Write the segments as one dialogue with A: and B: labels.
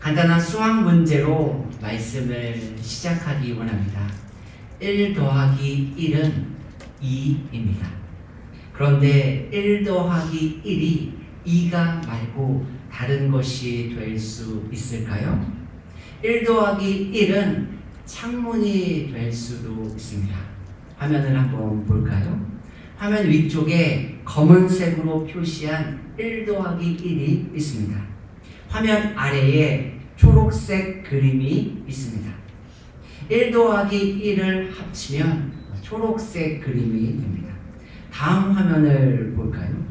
A: 간단한 수학 문제로 말씀을 시작하기 원합니다. 1 더하기 1은 2입니다. 그런데 1 더하기 1이 2가 말고 다른 것이 될 수 있을까요? 1 더하기 1은 창문이 될 수도 있습니다. 화면을 한번 볼까요? 화면 위쪽에 검은색으로 표시한 1 더하기 1이 있습니다. 화면 아래에 초록색 그림이 있습니다. 1 더하기 1을 합치면 초록색 그림이 됩니다. 다음 화면을 볼까요?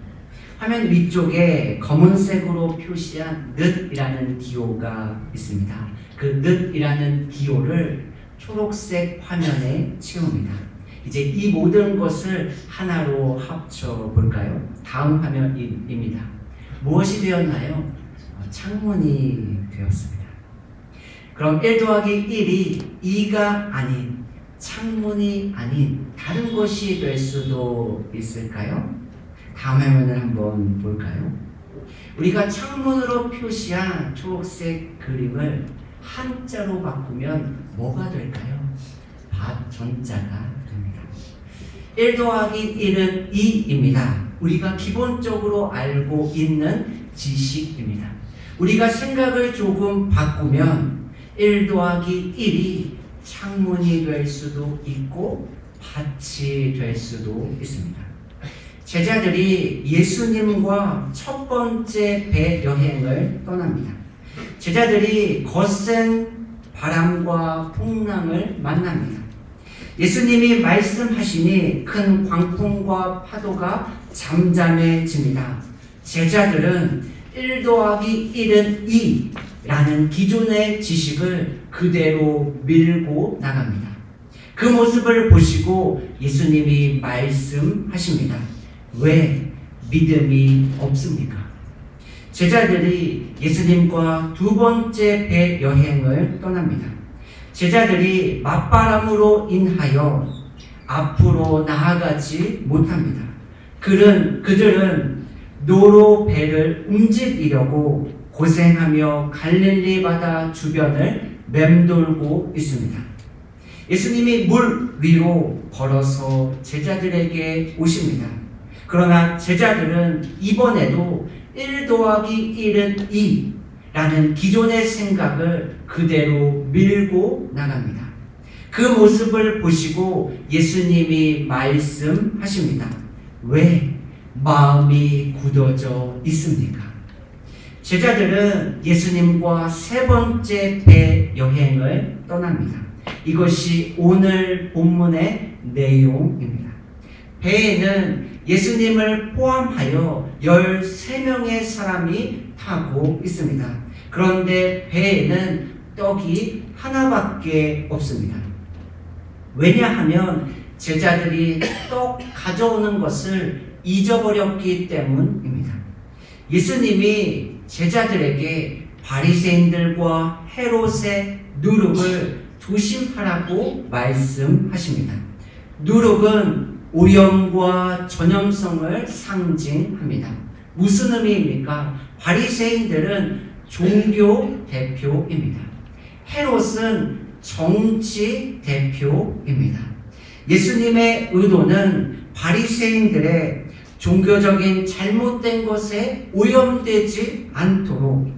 A: 화면 위쪽에 검은색으로 표시한 늪이라는 기호가 있습니다. 그 늪이라는 기호를 초록색 화면에 채웁니다. 이제 이 모든 것을 하나로 합쳐 볼까요? 다음 화면입니다. 무엇이 되었나요? 창문이 되었습니다. 그럼 1 더하기 1이 2가 아닌, 창문이 아닌 다른 것이 될 수도 있을까요? 다음 화면을 한번 볼까요? 우리가 창문으로 표시한 초록색 그림을 한자로 바꾸면 뭐가 될까요? 밭 전자가 됩니다. 1 더하기 1은 2입니다. 우리가 기본적으로 알고 있는 지식입니다. 우리가 생각을 조금 바꾸면 1 더하기 1이 창문이 될 수도 있고 밭이 될 수도 있습니다. 제자들이 예수님과 첫 번째 배 여행을 떠납니다. 제자들이 거센 바람과 풍랑을 만납니다. 예수님이 말씀하시니 큰 광풍과 파도가 잠잠해집니다. 제자들은 1 더하기 1은 2라는 기존의 지식을 그대로 밀고 나갑니다. 그 모습을 보시고 예수님이 말씀하십니다. 왜 믿음이 없습니까? 제자들이 예수님과 두 번째 배 여행을 떠납니다. 제자들이 맞바람으로 인하여 앞으로 나아가지 못합니다. 그들은 노로 배를 움직이려고 고생하며 갈릴리 바다 주변을 맴돌고 있습니다. 예수님이 물 위로 걸어서 제자들에게 오십니다. 그러나 제자들은 이번에도 1 더하기 1은 2라는 기존의 생각을 그대로 밀고 나갑니다. 그 모습을 보시고 예수님이 말씀하십니다. 왜 마음이 굳어져 있습니까? 제자들은 예수님과 세 번째 배 여행을 떠납니다. 이것이 오늘 본문의 내용입니다. 배에는 예수님을 포함하여 13명의 사람이 타고 있습니다. 그런데 배에는 떡이 하나밖에 없습니다. 왜냐하면 제자들이 떡 가져오는 것을 잊어버렸기 때문입니다. 예수님이 제자들에게 바리새인들과 헤롯의 누룩을 조심하라고 말씀하십니다. 누룩은 오염과 전염성을 상징합니다. 무슨 의미입니까? 바리새인들은 종교 대표입니다. 헤롯은 정치 대표입니다. 예수님의 의도는 바리새인들의 종교적인 잘못된 것에 오염되지 않도록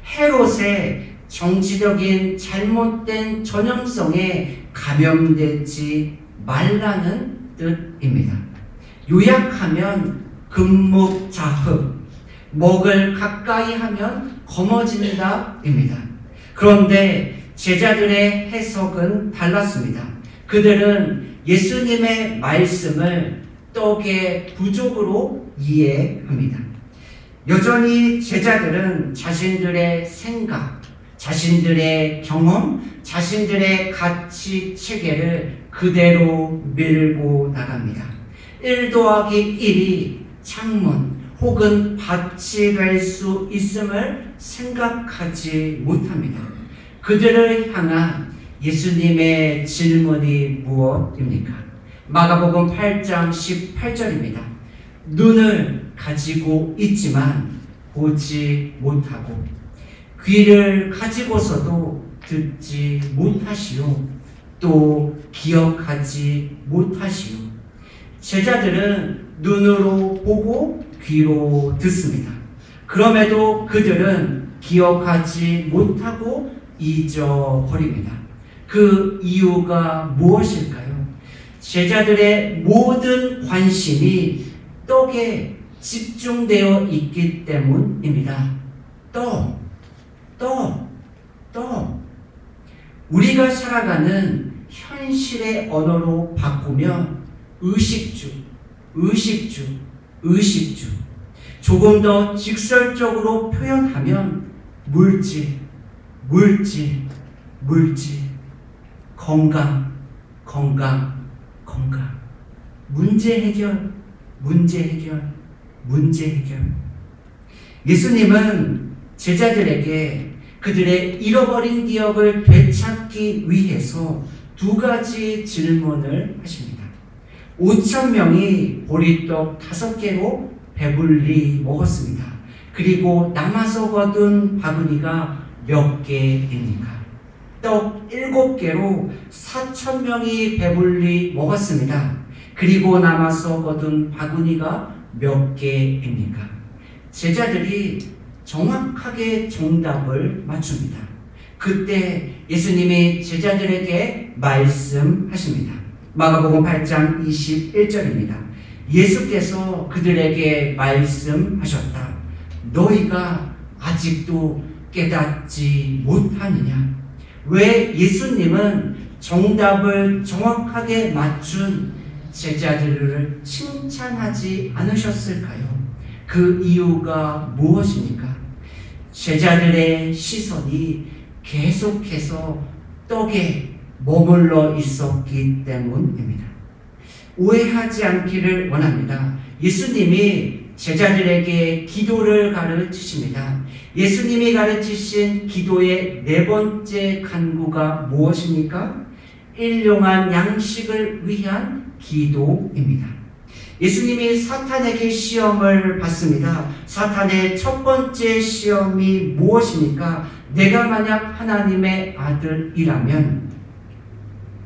A: 헤롯의 정치적인 잘못된 전염성에 감염되지 말라는 뜻입니다. 요약하면 금묵자흑, 먹을 가까이 하면 검어진다입니다. 그런데 제자들의 해석은 달랐습니다. 그들은 예수님의 말씀을 떡의 부족으로 이해합니다. 여전히 제자들은 자신들의 생각, 자신들의 경험, 자신들의 가치 체계를 그대로 밀고 나갑니다. 1 더하기 1이 창문 혹은 밭이 될 수 있음을 생각하지 못합니다. 그들을 향한 예수님의 질문이 무엇입니까? 마가복음 8장 18절입니다. 눈을 가지고 있지만 보지 못하고 귀를 가지고서도 듣지 못하시오. 또 기억하지 못하시오. 제자들은 눈으로 보고 귀로 듣습니다. 그럼에도 그들은 기억하지 못하고 잊어버립니다. 그 이유가 무엇일까요? 제자들의 모든 관심이 떡에 집중되어 있기 때문입니다. 떡. 우리가 살아가는 현실의 언어로 바꾸면 의식주. 조금 더 직설적으로 표현하면 물질. 건강. 문제 해결. 예수님은 제자들에게 그들의 잃어버린 기억을 되찾기 위해서 두 가지 질문을 하십니다. 5,000명이 보리떡 5개로 배불리 먹었습니다. 그리고 남아서 거둔 바구니가 몇 개입니까? 떡 7개로 4,000명이 배불리 먹었습니다. 그리고 남아서 거둔 바구니가 몇 개입니까? 제자들이 정확하게 정답을 맞춥니다. 그때 예수님이 제자들에게 말씀하십니다. 마가복음 8장 21절입니다. 예수께서 그들에게 말씀하셨다. 너희가 아직도 깨닫지 못하느냐? 왜 예수님은 정답을 정확하게 맞춘 제자들을 칭찬하지 않으셨을까요? 그 이유가 무엇입니까? 제자들의 시선이 계속해서 떡에 머물러 있었기 때문입니다. 오해하지 않기를 원합니다. 예수님이 제자들에게 기도를 가르치십니다. 예수님이 가르치신 기도의 4번째 간구가 무엇입니까? 일용할 양식을 위한 기도입니다. 예수님이 사탄에게 시험을 받습니다. 사탄의 첫 번째 시험이 무엇입니까? 내가 만약 하나님의 아들이라면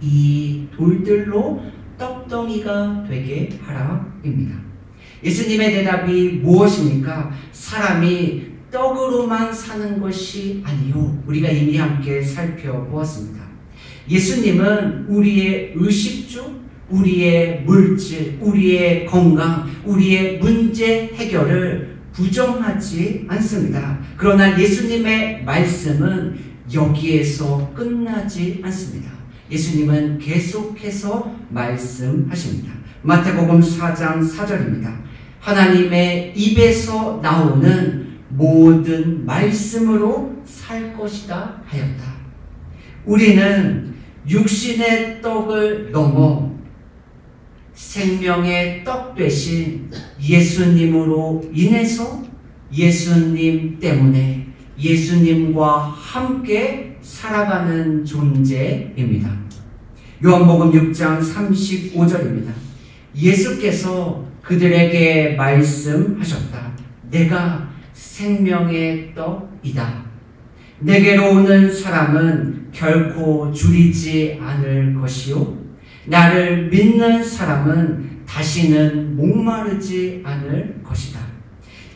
A: 이 돌들로 떡덩이가 되게 하라입니다. 예수님의 대답이 무엇입니까? 사람이 떡으로만 사는 것이 아니요. 우리가 이미 함께 살펴보았습니다. 예수님은 우리의 의식주, 우리의 물질, 우리의 건강, 우리의 문제 해결을 부정하지 않습니다. 그러나 예수님의 말씀은 여기에서 끝나지 않습니다. 예수님은 계속해서 말씀하십니다. 마태복음 4장 4절입니다. 하나님의 입에서 나오는 모든 말씀으로 살 것이다 하였다. 우리는 육신의 떡을 넘어 생명의 떡 되신 예수님으로 인해서 예수님 때문에 예수님과 함께 살아가는 존재입니다. 요한복음 6장 35절입니다. 예수께서 그들에게 말씀하셨다. 내가 생명의 떡이다. 내게로 오는 사람은 결코 줄이지 않을 것이요 나를 믿는 사람은 다시는 목마르지 않을 것이다.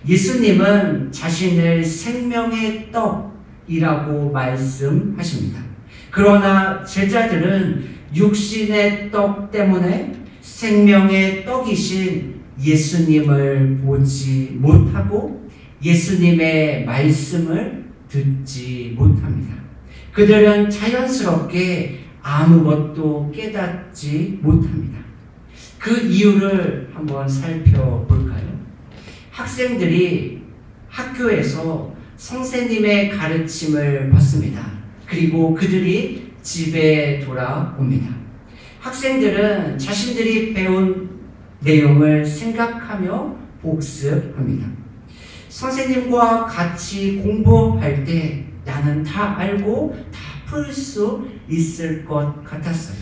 A: 예수님은 자신을 생명의 떡이라고 말씀하십니다. 그러나 제자들은 육신의 떡 때문에 생명의 떡이신 예수님을 보지 못하고 예수님의 말씀을 듣지 못합니다. 그들은 자연스럽게 아무것도 깨닫지 못합니다. 그 이유를 한번 살펴볼까요? 학생들이 학교에서 선생님의 가르침을 받습니다. 그리고 그들이 집에 돌아옵니다. 학생들은 자신들이 배운 내용을 생각하며 복습합니다. 선생님과 같이 공부할 때 나는 다 알고 다 풀 수 있을 것 같았어요.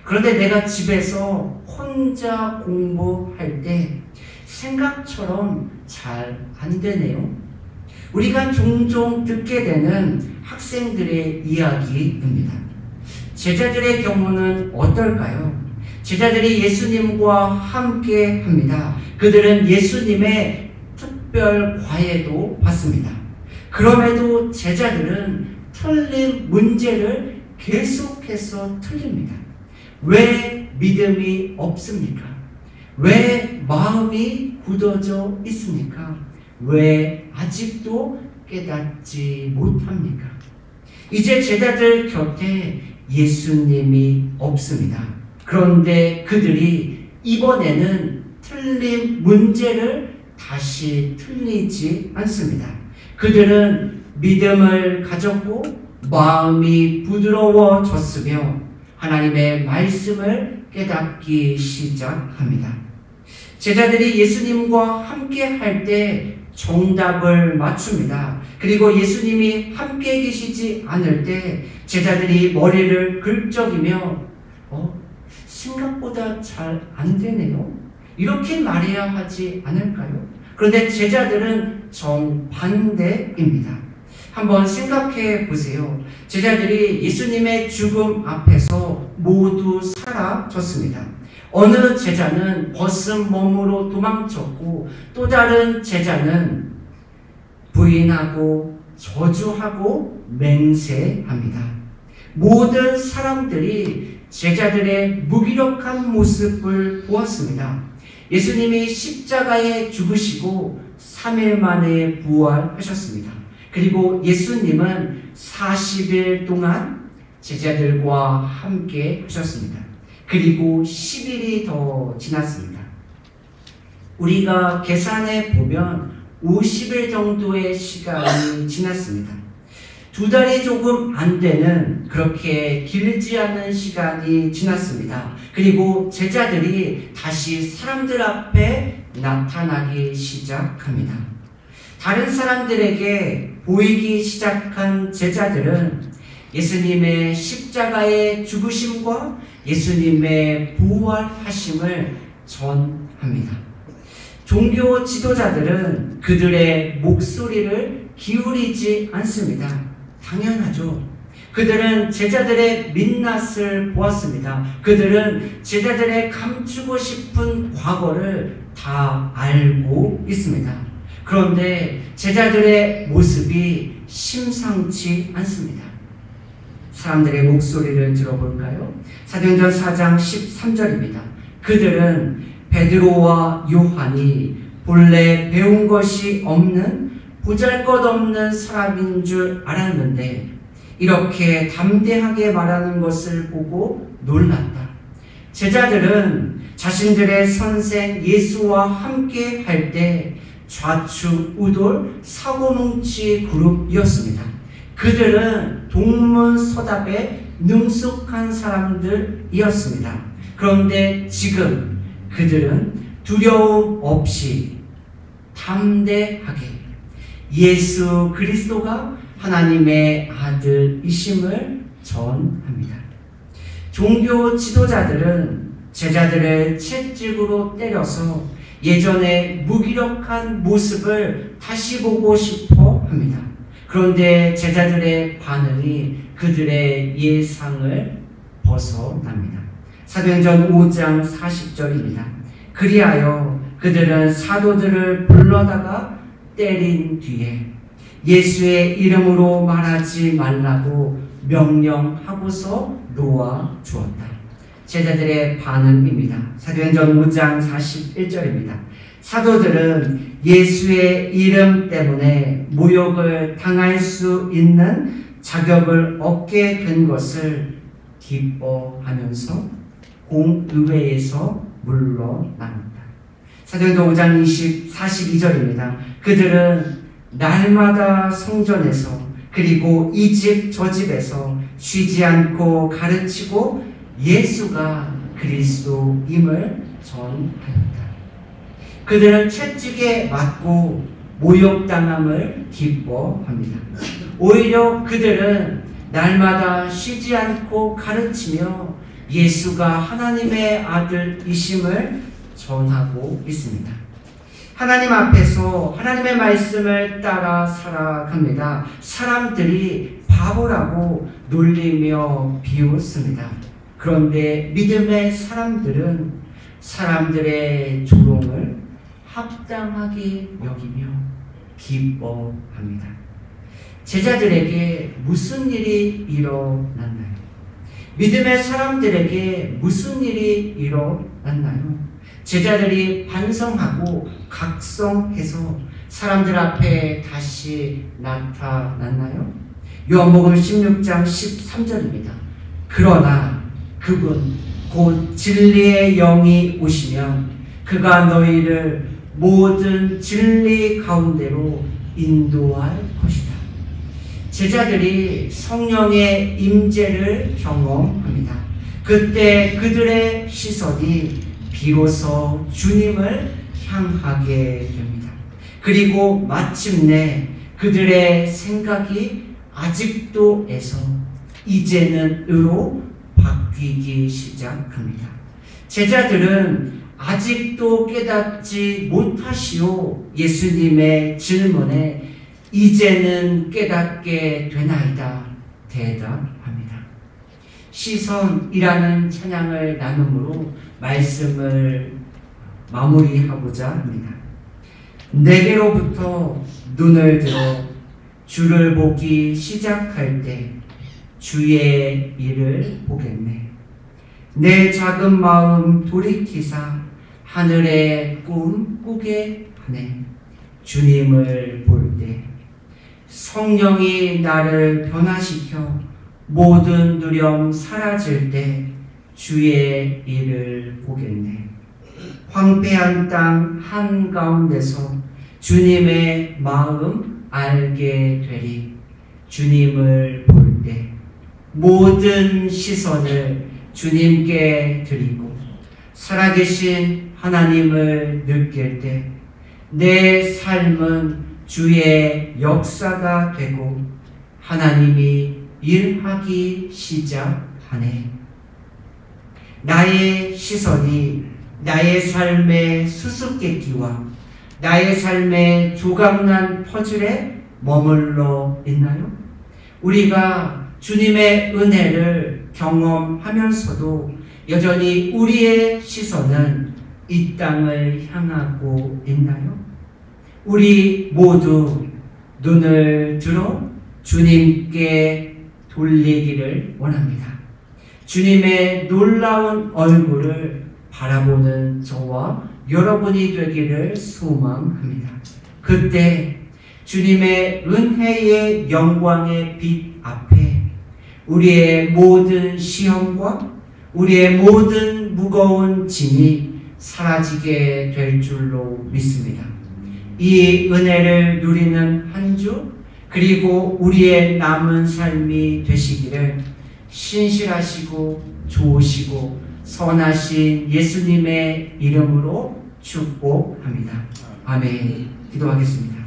A: 그런데 내가 집에서 혼자 공부할 때 생각처럼 잘 안 되네요. 우리가 종종 듣게 되는 학생들의 이야기입니다. 제자들의 경우는 어떨까요? 제자들이 예수님과 함께 합니다. 그들은 예수님의 특별 과외도 받습니다. 그럼에도 제자들은 틀린 문제를 계속해서 틀립니다. 왜 믿음이 없습니까? 왜 마음이 굳어져 있습니까? 왜 아직도 깨닫지 못합니까? 이제 제자들 곁에 예수님이 없습니다. 그런데 그들이 이번에는 틀린 문제를 다시 틀리지 않습니다. 그들은 믿음을 가졌고 마음이 부드러워졌으며 하나님의 말씀을 깨닫기 시작합니다. 제자들이 예수님과 함께 할 때 정답을 맞춥니다. 그리고 예수님이 함께 계시지 않을 때 제자들이 머리를 긁적이며 생각보다 잘 안 되네요. 이렇게 말해야 하지 않을까요? 그런데 제자들은 정반대입니다. 한번 생각해 보세요. 제자들이 예수님의 죽음 앞에서 모두 사라졌습니다. 어느 제자는 벗은 몸으로 도망쳤고 또 다른 제자는 부인하고 저주하고 맹세합니다. 모든 사람들이 제자들의 무기력한 모습을 보았습니다. 예수님이 십자가에 죽으시고 3일 만에 부활하셨습니다. 그리고 예수님은 40일 동안 제자들과 함께 하셨습니다. 그리고 10일이 더 지났습니다. 우리가 계산해 보면 50일 정도의 시간이 지났습니다. 2달이 조금 안 되는 그렇게 길지 않은 시간이 지났습니다. 그리고 제자들이 다시 사람들 앞에 나타나기 시작합니다. 다른 사람들에게 보이기 시작한 제자들은 예수님의 십자가의 죽으심과 예수님의 부활하심을 전합니다. 종교 지도자들은 그들의 목소리를 기울이지 않습니다. 당연하죠. 그들은 제자들의 민낯을 보았습니다. 그들은 제자들의 감추고 싶은 과거를 다 알고 있습니다. 그런데 제자들의 모습이 심상치 않습니다. 사람들의 목소리를 들어볼까요? 사도행전 4장 13절입니다. 그들은 베드로와 요한이 본래 배운 것이 없는 보잘것없는 사람인 줄 알았는데 이렇게 담대하게 말하는 것을 보고 놀랐다. 제자들은 자신들의 선생 예수와 함께 할 때 좌충우돌 사고뭉치 그룹이었습니다. 그들은 동문서답에 능숙한 사람들이었습니다. 그런데 지금 그들은 두려움 없이 담대하게 예수 그리스도가 하나님의 아들이심을 전합니다. 종교 지도자들은 제자들을 채찍으로 때려서 예전의 무기력한 모습을 다시 보고 싶어 합니다. 그런데 제자들의 반응이 그들의 예상을 벗어납니다. 사도행전 5장 40절입니다. 그리하여 그들은 사도들을 불러다가 때린 뒤에 예수의 이름으로 말하지 말라고 명령하고서 놓아 주었다. 제자들의 반응입니다. 사도행전 5장 41절입니다. 사도들은 예수의 이름 때문에 모욕을 당할 수 있는 자격을 얻게 된 것을 기뻐하면서 공의회에서 물러납니다. 사도행전 5장 42절입니다. 그들은 날마다 성전에서 그리고 이 집 저 집에서 쉬지 않고 가르치고 예수가 그리스도임을 전하였다. 그들은 채찍에 맞고 모욕당함을 기뻐합니다. 오히려 그들은 날마다 쉬지 않고 가르치며 예수가 하나님의 아들이심을 전하고 있습니다. 하나님 앞에서 하나님의 말씀을 따라 살아갑니다. 사람들이 바보라고 놀리며 비웃습니다. 그런데 믿음의 사람들은 사람들의 조롱을 합당하게 여기며 기뻐합니다. 제자들에게 무슨 일이 일어났나요? 믿음의 사람들에게 무슨 일이 일어났나요? 제자들이 반성하고 각성해서 사람들 앞에 다시 나타났나요? 요한복음 16장 13절입니다. 그러나 그분 곧 진리의 영이 오시면 그가 너희를 모든 진리 가운데로 인도할 것이다. 제자들이 성령의 임재를 경험합니다. 그때 그들의 시선이 비로소 주님을 향하게 됩니다. 그리고 마침내 그들의 생각이 아직도에서 이제는으로 바뀌기 시작합니다. 제자들은 아직도 깨닫지 못하시오 예수님의 질문에 이제는 깨닫게 되나이다 대답합니다. 시선이라는 찬양을 나눔으로 말씀을 마무리하고자 합니다. 내게로부터 눈을 들어 주를 보기 시작할 때 주의 일을 보겠네. 내 작은 마음 돌이키사 하늘의 꿈 꾸게 하네. 주님을 볼 때 성령이 나를 변화시켜 모든 두려움 사라질 때 주의 일을 보겠네. 황폐한 땅 한가운데서 주님의 마음 알게 되리. 주님을 볼 때 모든 시선을 주님께 드리고 살아계신 하나님을 느낄 때 내 삶은 주의 역사가 되고 하나님이 일하기 시작하네. 나의 시선이 나의 삶의 수수께끼와 나의 삶의 조각난 퍼즐에 머물러 있나요? 우리가 주님의 은혜를 경험하면서도 여전히 우리의 시선은 이 땅을 향하고 있나요? 우리 모두 눈을 들어 주님께 돌리기를 원합니다. 주님의 놀라운 얼굴을 바라보는 저와 여러분이 되기를 소망합니다. 그때 주님의 은혜의 영광의 빛 앞에 우리의 모든 시험과 우리의 모든 무거운 짐이 사라지게 될 줄로 믿습니다. 이 은혜를 누리는 한 주 그리고 우리의 남은 삶이 되시기를 신실하시고 좋으시고 선하신 예수님의 이름으로 축복합니다. 아멘. 기도하겠습니다.